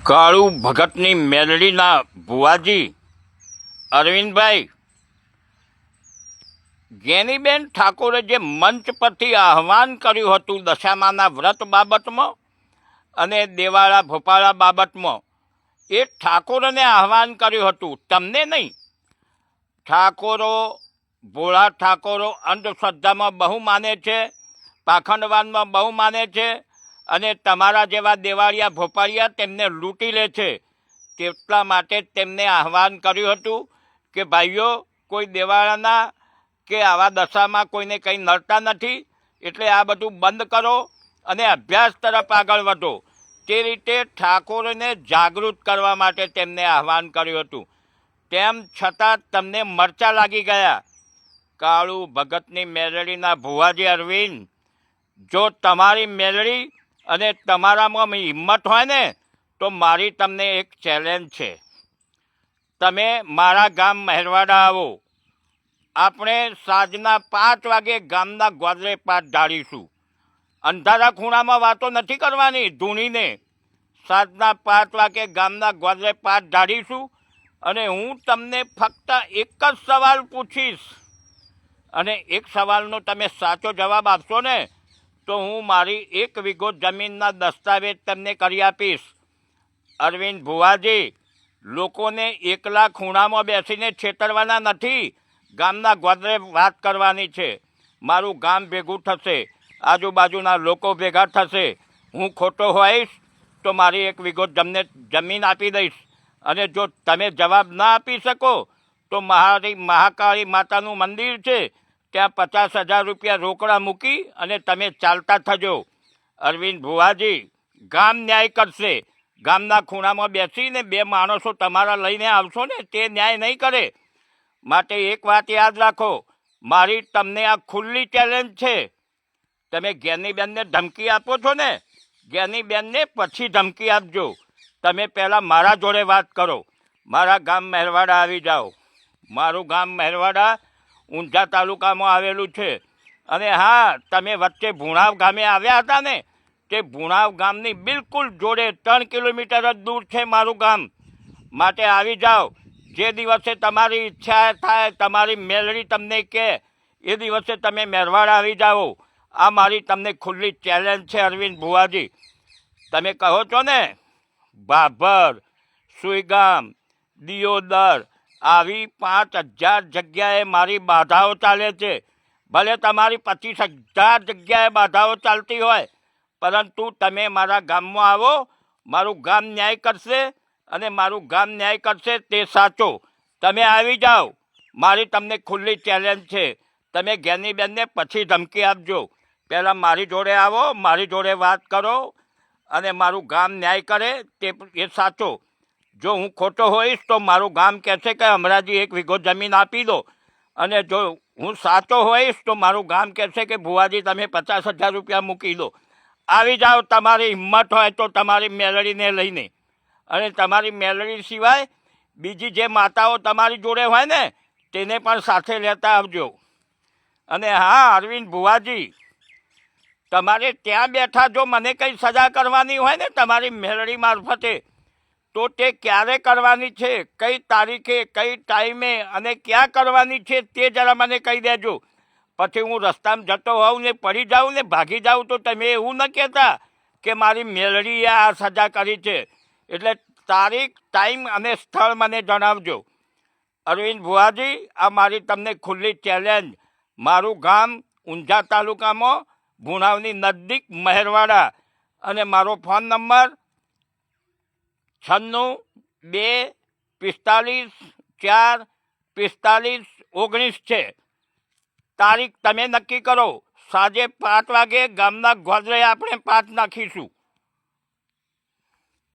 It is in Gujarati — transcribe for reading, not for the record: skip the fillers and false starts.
કાળુ ભગતની મેલડીના ભુવાજી અરવિંદભાઈ ગેનીબેન ઠાકોરે જે મંચ પરથી આહવાન કર્યું હતું દશામાના વ્રત બાબતમાં અને દેવાળા ભોપાળા બાબતમાં, એ ઠાકોરને આહવાન કર્યું હતું, તમને નહીં. ઠાકોરો, ભોળા ઠાકોરો અંધશ્રદ્ધામાં બહુ માને છે, પાખંડવાદમાં બહુ માને છે અને તમારા જેવા દેવાળિયા ભોપાળિયા તેમને લૂંટી લે છે. તેટલા માટે તેમને આહવાન કર્યું હતું કે ભાઈઓ, કોઈ દેવાળાના કે આવા દશામાં કોઈને કંઈ નડતા નથી, એટલે આ બધું બંધ કરો અને અભ્યાસ તરફ આગળ વધો. તે રીતે ઠાકોરને જાગૃત કરવા માટે તેમને આહવાન કર્યું હતું. તેમ છતાં તમને મરચા લાગી ગયા. કાળુ ભગતની મેલડીના ભુવાજી અરવિંદ, જો તમારી મેલડી અને તમારામાં હિંમત હોય ને તો મારી તમને એક ચેલેન્જ છે. તમે મારા ગામ મહેરવાડા આવો. આપણે સાંજના 5 વાગે ગામના ગોદરે પાટ ઢાળીશું. અંધારા ખૂણામાં વાતો નથી કરવાની ધૂણીને. સાંજના 5 વાગે ગામના ગોદરે પાટ ઢાળીશું અને હું તમને ફક્ત એક જ સવાલ પૂછીશ અને એક સવાલનો તમે સાચો જવાબ આપશો ને તો હું મારી 1 વીઘો જમીનના દસ્તાવેજ તમને કરી આપીશ. અરવિંદ ભુવાજી, લોકોને એકલા ખૂણામાં બેસીને છેતરવાના નથી, ગામના ગોદરે વાત કરવાની છે. મારું ગામ ભેગું થશે, આજુબાજુના લોકો ભેગા થશે. હું ખોટો હોઈશ તો મારી 1 વીઘો જમીન આપી દઈશ અને જો તમે જવાબ ના આપી શકો તો મારી મહાકાળી માતાનું મંદિર છે, ત્યાં 50,000 રૂપિયા રોકડા મૂકી અને તમે ચાલતા થજો. અરવિંદ ભુવાજી, ગામ ન્યાય કરશે. ગામના ખૂણામાં બેસીને 2 માણસો તમારા લઈને આવશો ને તે ન્યાય નહીં કરે. માટે એક વાત યાદ રાખો, મારી તમને આ ખુલ્લી ચેલેન્જ છે. તમે જ્ઞાનીબેનને ધમકી આપો છો ને, જ્ઞાનીબેનને પછી ધમકી આપજો. તમે પહેલાં મારા જોડે વાત કરો. મારા ગામ મહેરવાડા આવી જાઓ. મારું ગામ મહેરવાડા ઊંઝા તાલુકામાં આવેલું છે. અને હા, તમે વચ્ચે ભુણાવ ગામે આવ્યા હતા ને, તે ભુણાવ ગામની બિલકુલ જોડે 3 કિલોમીટર જ દૂર છે મારું ગામ. માટે આવી જાઓ. જે દિવસે તમારી ઈચ્છા થાય, તમારી મેલડી તમને કહે, એ દિવસે તમે મહેરવાડા આવી જાઓ. આ મારી તમને ખુલ્લી ચેલેન્જ છે અરવિંદ ભુવાજી. તમે કહો છો ને ભાભર, સુઈગામ, દિયોદર, આવી 5,000 જગ્યાએ મારી બાધાઓ ચાલે છે. ભલે તમારી 25,000 જગ્યાએ બાધાઓ ચાલતી હોય, પરંતુ તમે મારા ગામમાં આવો. મારું ગામ ન્યાય કરશે અને મારું ગામ ન્યાય કરશે તે સાચો. તમે આવી જાઓ. મારી તમને ખુલ્લી ચેલેન્જ છે. તમે જ્ઞાનીબેનને પછી ધમકી આપજો. પહેલાં મારી જોડે આવો, મારી જોડે વાત કરો અને મારું ગામ ન્યાય કરે તે એ સાચો. જો હું ખોટો હોઈશ તો મારું ગામ કહેશે કે અમરાજી 1 વીઘો જમીન આપી દો, અને જો હું સાચો હોઈશ તો મારું ગામ કહેશે કે ભુવાજી તમે 50,000 રૂપિયા મૂકી દો. આવી જાઓ તમારી હિંમત હોય તો તમારી મેલડીને લઈને. અને તમારી મેલડી સિવાય બીજી જે માતાઓ તમારી જોડે હોય ને તેને પણ સાથે લેતા આવજો. અને હા અરવિંદ ભુવાજી, તમારે ત્યાં બેઠા જો મને કંઈ સજા કરવાની હોય ને તમારી મેલડી મારફતે, તો તે ક્યારે કરવાની છે, કઈ તારીખે, કઈ ટાઈમે અને ક્યાં કરવાની છે તે જરા મને કહી દેજો. પછી હું રસ્તામાં જતો હોઉં ને પડી જાઉં ને ભાગી જાઉં તો તમે એવું ન કહેતા કે મારી મેલડીએ આ સજા કરી છે. એટલે તારીખ, ટાઈમ અને સ્થળ મને જણાવજો. અરવિંદ ભુવાજી, આ મારી તમને ખુલ્લી ચેલેન્જ. મારું ગામ ઊંઝા તાલુકામાં ભુણાવની નજીક મહેરવાડા અને મારો ફોન નંબર 96-2-45-4-45-19 છે. તારીખ તમે નક્કી કરો. સાંજે 5 વાગે ગામના ગોદરે આપણે પાટ નાખીશું.